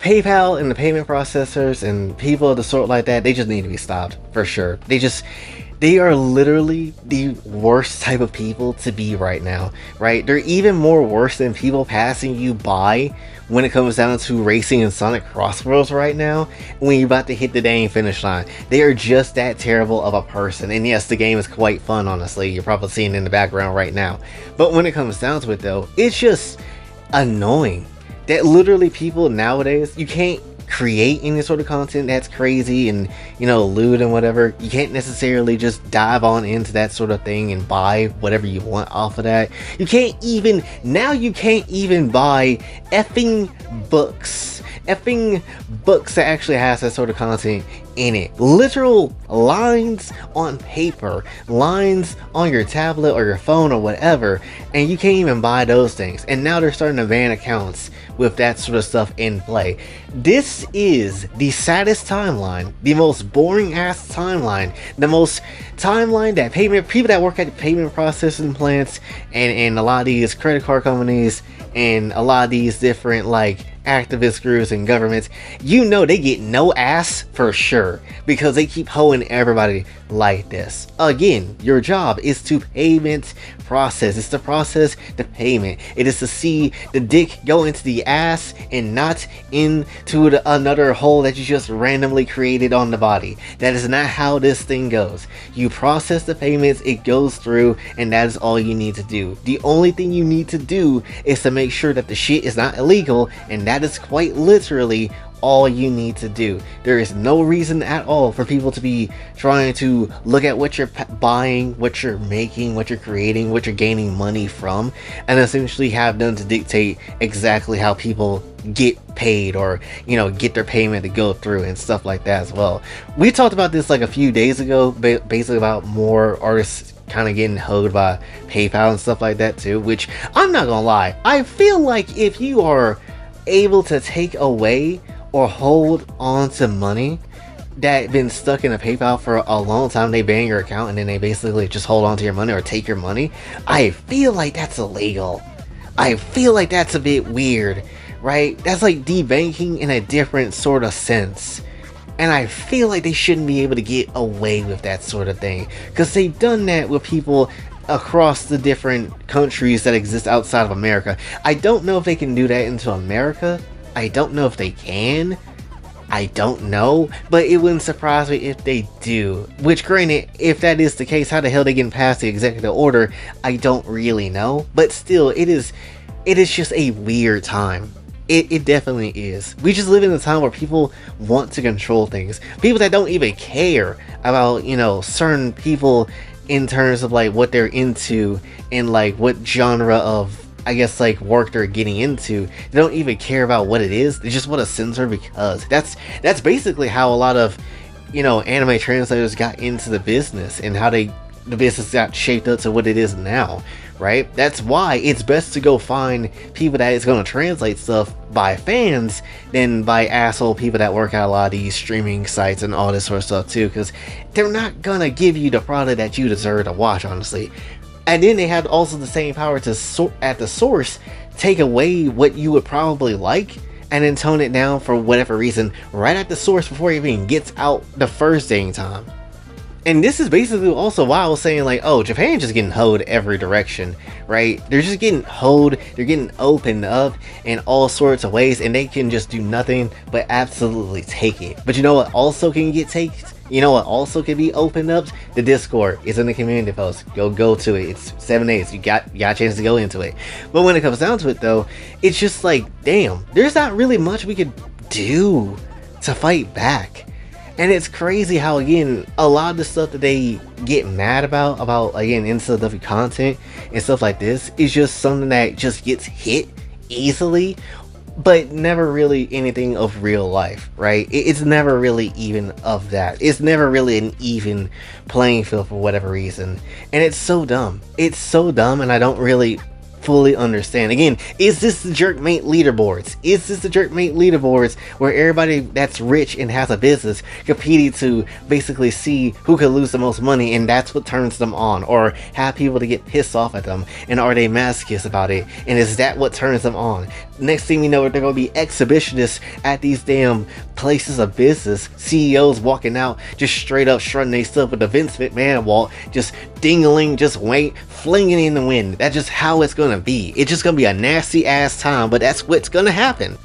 PayPal and the payment processors and people of the sort like that, they just need to be stopped for sure. They are literally the worst type of people to be right now, right? They're even more worse than people passing you by when it comes down to racing in Sonic Crossworlds right now, when you're about to hit the dang finish line. They are just that terrible of a person. And yes, the game is quite fun, honestly. You're probably seeing it in the background right now. But when it comes down to it though, it's just annoying that literally people nowadays, you can't create any sort of content that's crazy and, you know, lewd and whatever. You can't necessarily just dive on into that sort of thing and buy whatever you want off of that. You can't even buy effing books that actually has that sort of content in it. Literal lines on paper, lines on your tablet or your phone or whatever, and you can't even buy those things. And now they're starting to ban accounts with that sort of stuff in play. This is the saddest timeline, the most boring ass timeline, the most timeline that people that work at payment processing plants and a lot of these credit card companies and a lot of these different like activist groups and governments, you know, they get no ass for sure because they keep hoeing everybody like this. Again, your job is to payment process. It's to process the payment. It is to see the dick go into the ass and not into another hole that you just randomly created on the body. That is not how this thing goes. You process the payments, it goes through, and that is all you need to do. The only thing you need to do is to make sure that the shit is not illegal, and that is quite literally all you need to do. There is no reason at all for people to be trying to look at what you're buying, what you're making, what you're creating, what you're gaining money from, and essentially have them to dictate exactly how people get paid or, you know, get their payment to go through and stuff like that as well. We talked about this like a few days ago, basically about more artists kind of getting hoed by PayPal and stuff like that too, which I'm not gonna lie, I feel like if you are able to take away or hold on to money that been stuck in a PayPal for a long time, they ban your account and then they basically just hold on to your money or take your money, I feel like that's illegal. I feel like that's a bit weird, right? That's like debanking in a different sort of sense. And I feel like they shouldn't be able to get away with that sort of thing, because they've done that with people across the different countries that exist outside of America. I don't know if they can do that into America. I don't know if they can. I don't know, but it wouldn't surprise me if they do. Which, granted, if that is the case, how the hell they getting past the executive order, I don't really know. But still, it is just a weird time. It definitely is. We just live in a time where people want to control things. People that don't even care about, you know, certain people in terms of like what they're into and like what genre of, I guess, like work they're getting into. They don't even care about what it is. They just want to censor because that's basically how a lot of, you know, anime translators got into the business and how the business got shaped up to what it is now, right? That's why it's best to go find people that is going to translate stuff by fans than by asshole people that work at a lot of these streaming sites and all this sort of stuff too, because they're not gonna give you the product that you deserve to watch, honestly. And then they have also the same power to at the source take away what you would probably like and then tone it down for whatever reason right at the source before it even gets out the first dang time. And this is basically also why I was saying like, oh, Japan's just getting hoed every direction, right? They're just getting hoed, they're getting opened up in all sorts of ways, and they can just do nothing but absolutely take it. But you know what also can get taken? You know what also can be opened up? The Discord is in the community post. Go to it. It's 7 days. You got a chance to go into it. But when it comes down to it though, it's just like, damn, there's not really much we could do to fight back. And it's crazy how, again, a lot of the stuff that they get mad about again, NCW content and stuff like this is just something that just gets hit easily, but never really anything of real life, right? It's never really even of that. It's never really an even playing field for whatever reason. And it's so dumb. It's so dumb, and I don't really fully understand. Again, is this the Jerkmate leaderboards? Is this the Jerkmate leaderboards where everybody that's rich and has a business competing to basically see who can lose the most money, and that's what turns them on, or have people to get pissed off at them, and are they masochists about it, and is that what turns them on? next thing we know, they're gonna be exhibitionists at these damn places of business. CEOs walking out just straight up strutting their stuff with the Vince McMahon walk, just dingling, just flinging in the wind. That's just how it's gonna be. It's just gonna be a nasty ass time, but that's what's gonna happen.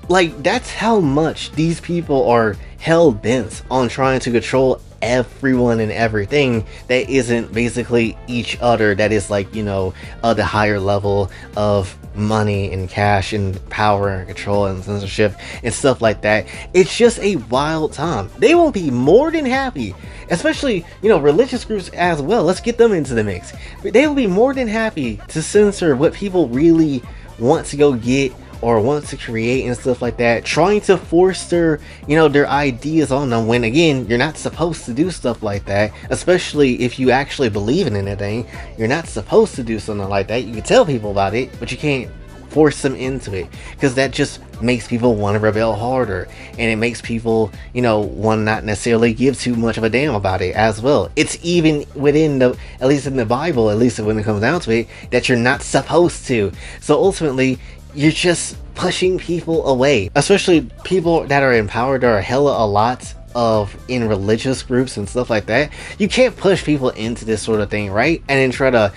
Like, that's how much these people are hell-bent on trying to control everyone and everything that isn't basically each other, that is like, the higher level of money and cash and power and control and censorship and stuff like that. It's just a wild time. They will be more than happy, especially, religious groups as well. Let's get them into the mix. They will be more than happy to censor what people really want to go get or want to create and stuff like that, trying to force their ideas on them, when again, you're not supposed to do stuff like that. Especially if you actually believe in anything, you're not supposed to do something like that. You can tell people about it, but you can't force them into it, because that just makes people want to rebel harder, and it makes people want to not necessarily give too much of a damn about it as well. It's even within at least in the Bible, at least when it comes down to it, that you're not supposed to. So ultimately, you're just pushing people away, especially people that are empowered. There are hella a lot of in religious groups and stuff like that. You can't push people into this sort of thing, right? And then try to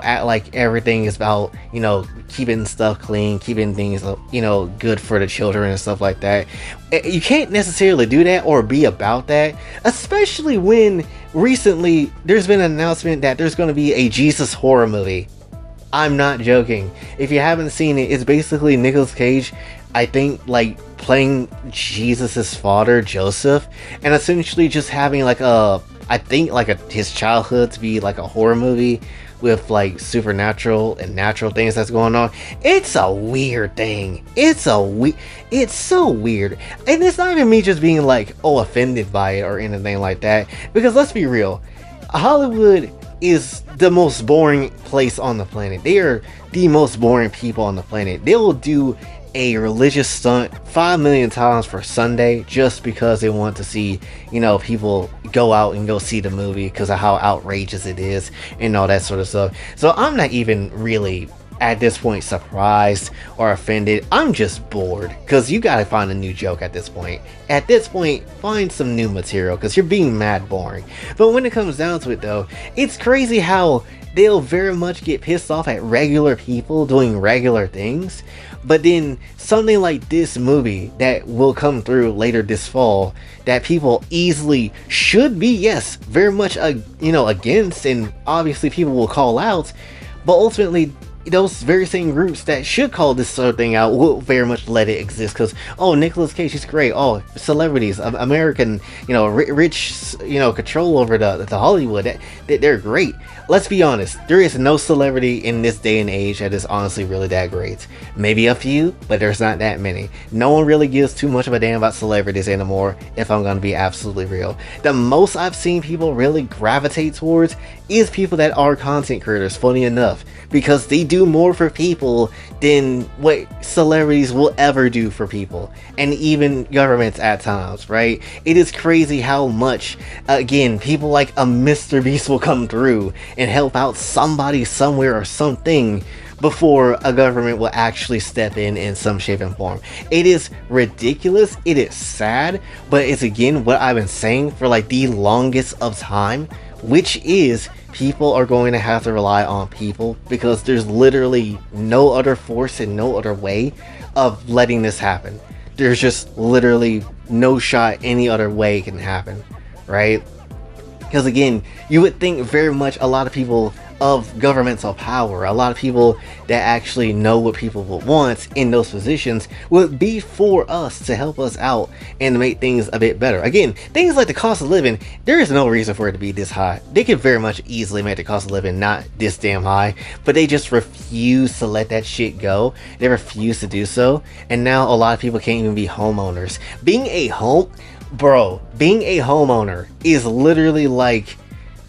act like everything is about keeping stuff clean, keeping things good for the children and stuff like that. You can't necessarily do that or be about that, especially when recently there's been an announcement that there's going to be a Jesus horror movie. I'm not joking. If you haven't seen it, it's basically Nicolas Cage, I think, like playing Jesus's father, Joseph, and essentially just having his childhood to be like a horror movie with like supernatural and natural things that's going on. It's a weird thing. It's so weird. And it's not even me just being like, offended by it or anything like that, because let's be real, Hollywood is the most boring place on the planet. They are the most boring people on the planet. They will do a religious stunt 5 million times for Sunday just because they want to see, people go out and go see the movie because of how outrageous it is and all that sort of stuff. So I'm not even really at this point surprised or offended. I'm just bored, because you gotta find a new joke at this point. At this point, find some new material, because you're being mad boring. But when it comes down to it though, it's crazy how they'll very much get pissed off at regular people doing regular things, but then something like this movie that will come through later this fall, that people easily should be, yes, very much against, and obviously people will call out, but ultimately those very same groups that should call this sort of thing out will very much let it exist, because Nicolas Cage is great, celebrities, American, rich, control over the Hollywood, they're great. Let's be honest, there is no celebrity in this day and age that is honestly really that great. Maybe a few, but there's not that many. No one really gives too much of a damn about celebrities anymore, if I'm gonna be absolutely real. The most I've seen people really gravitate towards is people that are content creators, funny enough, because they do more for people than what celebrities will ever do for people, and even governments at times, right? It is crazy how much, again, people like a Mr. Beast will come through and help out somebody somewhere or something before a government will actually step in some shape and form. It is ridiculous, it is sad, but it's again what I've been saying for like the longest of time, which is people are going to have to rely on people, because there's literally no other force and no other way of letting this happen. There's just literally no shot any other way can happen, right? Because again, you would think very much a lot of people of governmental power, a lot of people that actually know what people would want in those positions, would be for us to help us out and to make things a bit better. Again, things like the cost of living, there is no reason for it to be this high. They could very much easily make the cost of living not this damn high, but they just refuse to let that shit go. They refuse to do so, and now a lot of people can't even be homeowners. Being a homeowner is literally like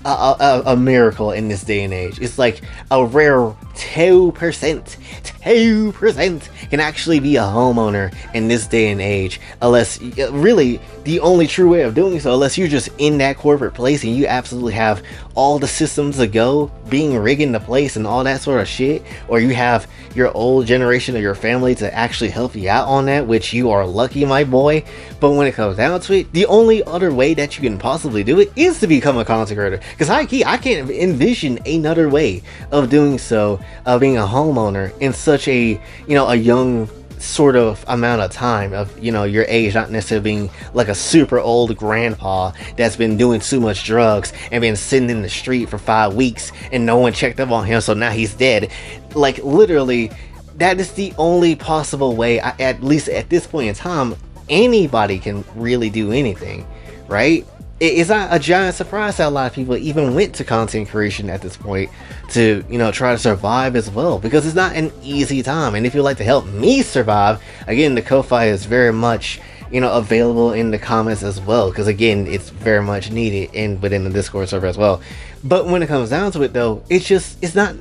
a miracle in this day and age. It's like a rare 2%, 2% can actually be a homeowner in this day and age, unless really the only true way of doing so, unless you're just in that corporate place and you absolutely have all the systems to go being rigged into place and all that sort of shit, or you have your old generation of your family to actually help you out on that, which you are lucky, my boy. But when it comes down to it, the only other way that you can possibly do it is to become a content creator, because I can't envision another way of doing so, of being a homeowner in such a, a young sort of amount of time of, your age, not necessarily being like a super old grandpa that's been doing too much drugs and been sitting in the street for 5 weeks and no one checked up on him, so now he's dead. Like, literally, that is the only possible way, at least at this point in time, anybody can really do anything, right? It's not a giant surprise that a lot of people even went to content creation at this point to, try to survive as well, because it's not an easy time. And if you'd like to help me survive, again, the Ko-Fi is very much, available in the comments as well, because again, it's very much needed within the Discord server as well. But when it comes down to it though, there's not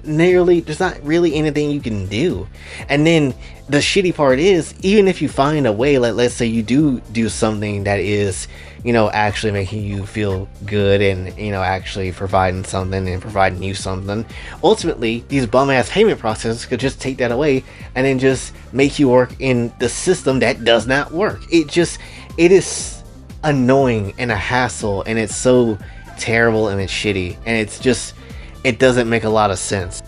really anything you can do. And then the shitty part is, even if you find a way, like let's say you do something that is, actually making you feel good and, actually providing something and providing you something, ultimately these bum ass payment processors could just take that away and then just make you work in the system that does not work. It is annoying and a hassle, and it's so terrible and it's shitty, and it doesn't make a lot of sense.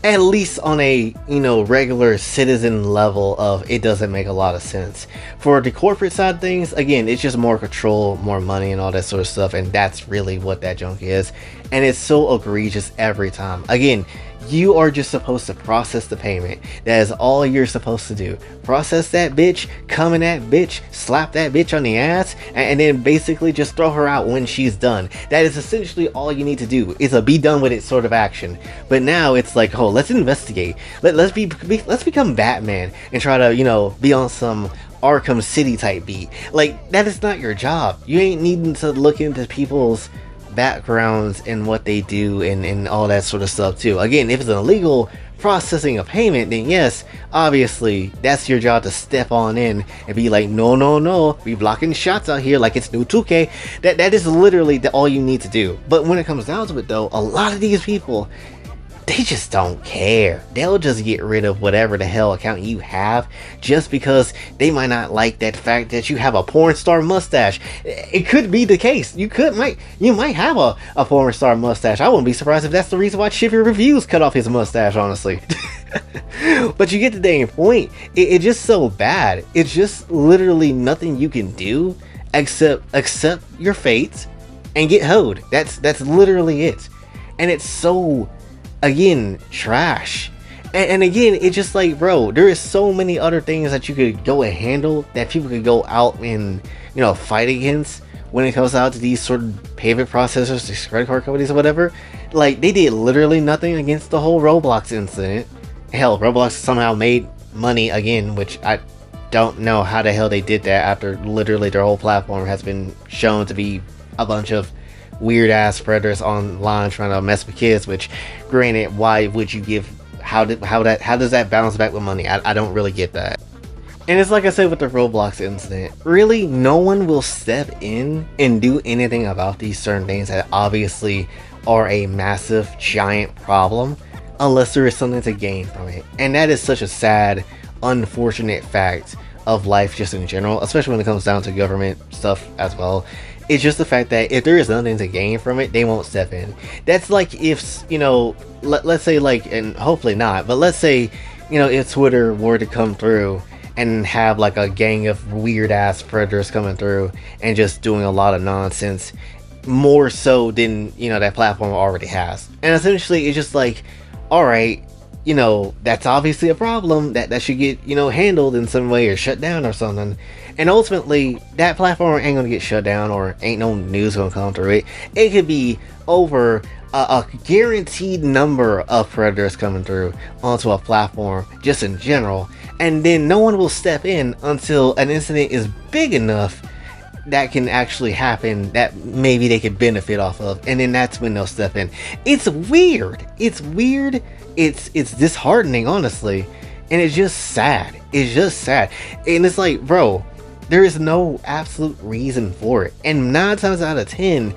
At least on a, regular citizen level of, it doesn't make a lot of sense. For the corporate side of things, again, it's just more control, more money, and all that sort of stuff, and that's really what that junk is. And it's so egregious every time. Again, you are just supposed to process the payment. That is all you're supposed to do. Process that bitch, come in that bitch, slap that bitch on the ass, and then basically just throw her out when she's done. That is essentially all you need to do. It's a be done with it sort of action. But now it's like, oh, let's investigate. Let's become Batman and try to, be on some Arkham City type beat. Like, that is not your job. You ain't needing to look into people's backgrounds and what they do and all that sort of stuff too. Again, if it's an illegal processing of payment, then yes, obviously that's your job to step on in and be like, no, we blocking shots out here like it's new 2K. That is literally all you need to do. But when it comes down to it though, a lot of these people, they just don't care. They'll just get rid of whatever the hell account you have just because they might not like that fact that you have a porn star mustache. It could be the case. You might have a porn star mustache. I wouldn't be surprised if that's the reason why Chippy Reviews cut off his mustache, honestly. But you get the dang point. It's just so bad. It's just literally nothing you can do except accept your fate and get hoed. That's literally it. And it's so, again, trash. And again, it's just like, bro, there is so many other things that you could go and handle, that people could go out and, fight against when it comes out to these sort of payment processors, these credit card companies or whatever. Like, they did literally nothing against the whole Roblox incident. Hell, Roblox somehow made money again, which I don't know how the hell they did that after literally their whole platform has been shown to be a bunch of weird ass predators online trying to mess with kids. Which, granted, why would you give, how does that balance back with money? I don't really get that. And it's like I said with the Roblox incident, really no one will step in and do anything about these certain things that obviously are a massive giant problem unless there is something to gain from it. And that is such a sad, unfortunate fact of life just in general, especially when it comes down to government stuff as well. It's just the fact that if there is nothing to gain from it, they won't step in. That's like if, let's say, like, and hopefully not, but let's say, if Twitter were to come through and have like a gang of weird ass predators coming through and just doing a lot of nonsense, more so than, that platform already has. And essentially it's just like, alright, that's obviously a problem that should get, handled in some way or shut down or something. And ultimately, that platform ain't gonna get shut down, or ain't no news gonna come through it. It could be over a guaranteed number of predators coming through onto a platform, just in general. And then no one will step in until an incident is big enough that can actually happen, that maybe they could benefit off of, and then that's when they'll step in. It's weird it's disheartening, honestly, and it's just sad. It's just sad, and it's like, bro, there is no absolute reason for it. And 9 times out of 10,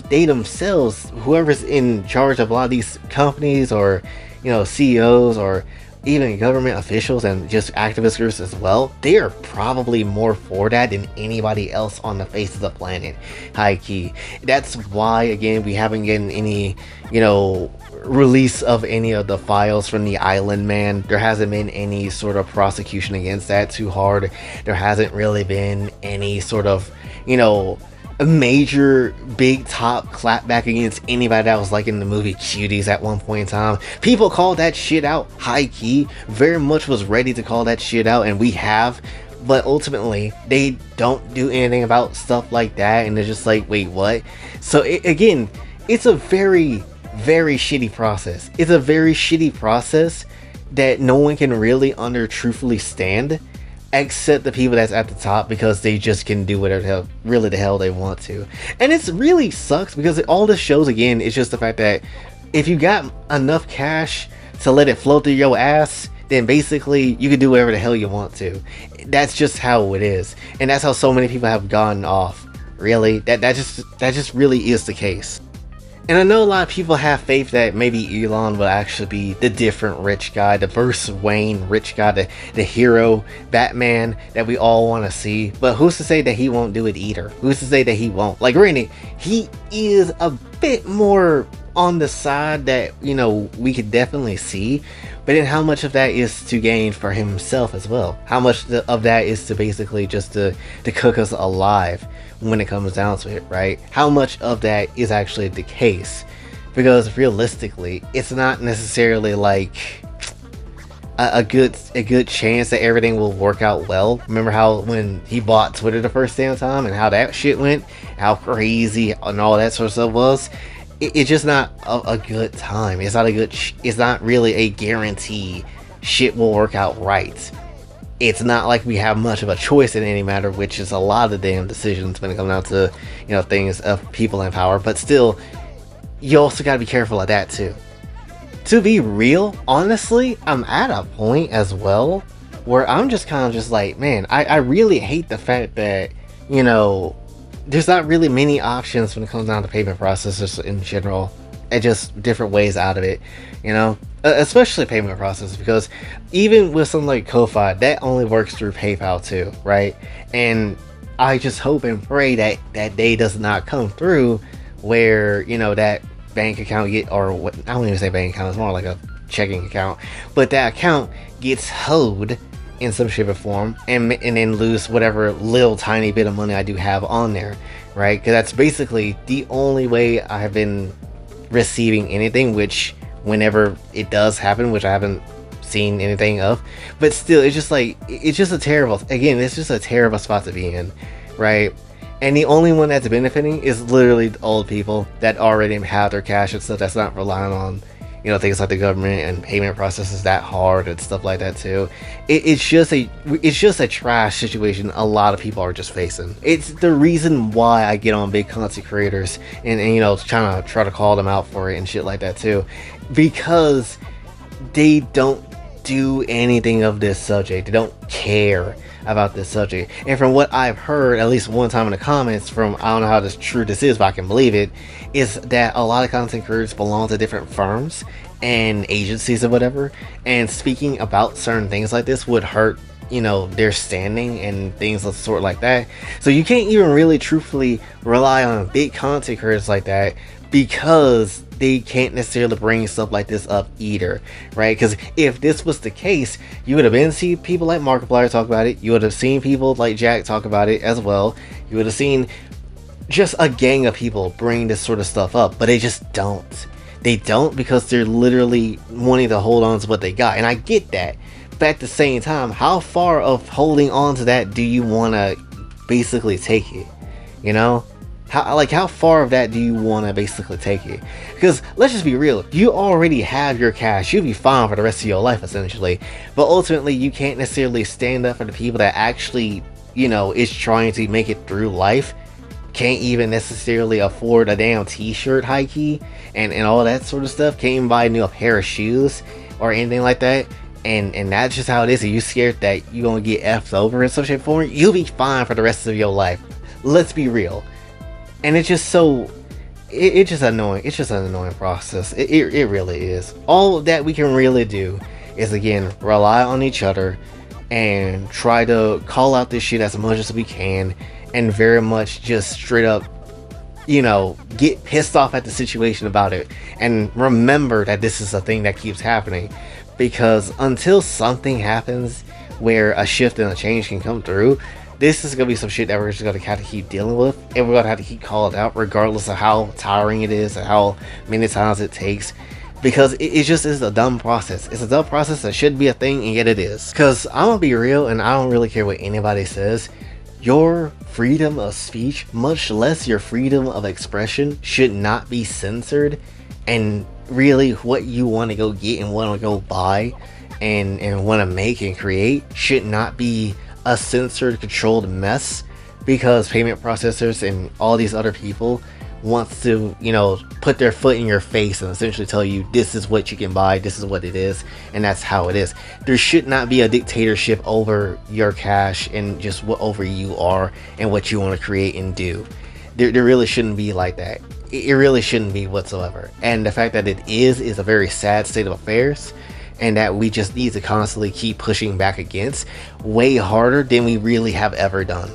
they themselves, whoever's in charge of a lot of these companies, or CEOs, or even government officials and just activist groups as well, they are probably more for that than anybody else on the face of the planet, high key. That's why, again, we haven't gotten any release of any of the files from the Island Man. There hasn't been any sort of prosecution against that too hard. There hasn't really been any sort of a major big top clapback against anybody that was like in the movie Cuties at one point in time. People called that shit out, high key, very much was ready to call that shit out, and we have, but ultimately they don't do anything about stuff like that, and they're just like, wait, what? So again, it's a very, very shitty process. It's a very shitty process that no one can really truthfully stand, except the people that's at the top, because they just can do whatever the hell they want to. And it's really sucks, because all this shows, again, is just the fact that if you got enough cash to let it flow through your ass, then basically you can do whatever the hell you want to. That's just how it is, and that's how so many people have gone off. Really, that just really is the case. And I know a lot of people have faith that maybe Elon will actually be the different rich guy, the Bruce Wayne rich guy, the hero Batman that we all want to see. But who's to say that he won't do it either? Who's to say that he won't? Like, really, he is a bit more on the side that, we could definitely see. But then how much of that is to gain for himself as well? How much of that is to basically just to cook us alive when it comes down to it, right? How much of that is actually the case? Because realistically, it's not necessarily like a good chance that everything will work out well. Remember how when he bought Twitter the first damn time, and how that shit went, how crazy and all that sort of stuff was? It's just not a good time. It's not really a guarantee shit will work out right. It's not like we have much of a choice in any matter, which is a lot of the damn decisions when it comes down to things of people in power. But still, you also got to be careful of that too. To be real, honestly, I'm at a point as well where I'm just kind of just like, man, I really hate the fact that there's not really many options when it comes down to payment processors in general, and just different ways out of it, especially payment processors, because even with something like Kofi, that only works through PayPal too, right? And I just hope and pray that that day does not come through where that bank account or what, I don't even say bank account, it's more like a checking account, but that account gets hoed in some shape or form, and then lose whatever little tiny bit of money I do have on there, right? Because that's basically the only way I have been receiving anything, which whenever it does happen, which I haven't seen anything of, but still, it's just a terrible spot to be in, right? And the only one that's benefiting is literally the old people that already have their cash and stuff, that's not relying on things like the government and payment processes that hard and stuff like that too. It's just a trash situation a lot of people are just facing. It's the reason why I get on big content creators and try to call them out for it and shit like that too, because they don't do anything of this subject. They don't care about this subject. And from what I've heard, at least one time in the comments, from, I don't know how true this is, but I can believe it, is that a lot of content creators belong to different firms and agencies or whatever, and speaking about certain things like this would hurt their standing and things of the sort like that. So you can't even really truthfully rely on big content creators like that, because they can't necessarily bring stuff like this up either, right? Because if this was the case, you would have been seen people like Markiplier talk about it. You would have seen people like Jack talk about it as well. You would have seen just a gang of people bring this sort of stuff up, but they just don't. They don't, because they're literally wanting to hold on to what they got, and I get that. But at the same time, how far of holding on to that do you want to basically take it? How far of that do you want to basically take it? Because let's just be real, you already have your cash, you'll be fine for the rest of your life essentially, but ultimately you can't necessarily stand up for the people that actually is trying to make it through life can't even necessarily afford a damn t-shirt high key and all that sort of stuff, can't even buy a new pair of shoes or anything like that, and that's just how it is. If you scared that you're gonna get effed over in some shape or form, you'll be fine for the rest of your life. Let's be real. And it's just so it's just annoying. It's just an annoying process. It really is. All that we can really do is, again, rely on each other and try to call out this shit as much as we can, and very much just straight up, you know, get pissed off at the situation about it, and remember that this is a thing that keeps happening. Because until something happens where a shift and a change can come through, this is gonna be some shit that we're just gonna have to keep dealing with, and we're gonna have to keep calling out, regardless of how tiring it is and how many times it takes. Because it just is a dumb process. It's a dumb process that should be a thing, and yet it is. Because I'm gonna be real, and I don't really care what anybody says. Your freedom of speech, much less your freedom of expression, should not be censored. And really, what you want to go get and want to go buy and want to make and create should not be a censored, controlled mess, because payment processors and all these other people wants to, you know, put their foot in your face and essentially tell you this is what you can buy, this is what it is, and that's how it is. There should not be a dictatorship over your cash and just what over you are and what you want to create and do. There really shouldn't be like that. It really shouldn't be whatsoever. And the fact that it is a very sad state of affairs, and that we just need to constantly keep pushing back against way harder than we really have ever done.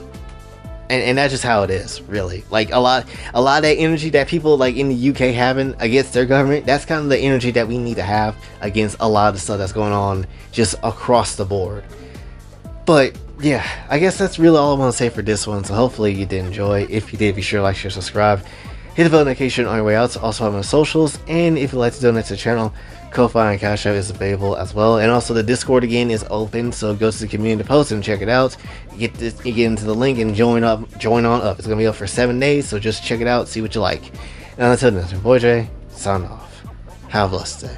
And that's just how it is, really. Like a lot of that energy that people like in the UK having against their government, that's kind of the energy that we need to have against a lot of the stuff that's going on just across the board. But yeah, I guess that's really all I want to say for this one. So hopefully you did enjoy. If you did, be sure to like, share, subscribe, hit the bell notification on your way out. Also have my socials, and if you'd like to donate to the channel, Kofi and Cash App is available as well. And also the Discord again is open, so go to the community post and check it out. You get into the link and join on up. It's gonna be up for 7 days, so just check it out, see what you like. And until then, boy Jay, sign off. Have a blessed day.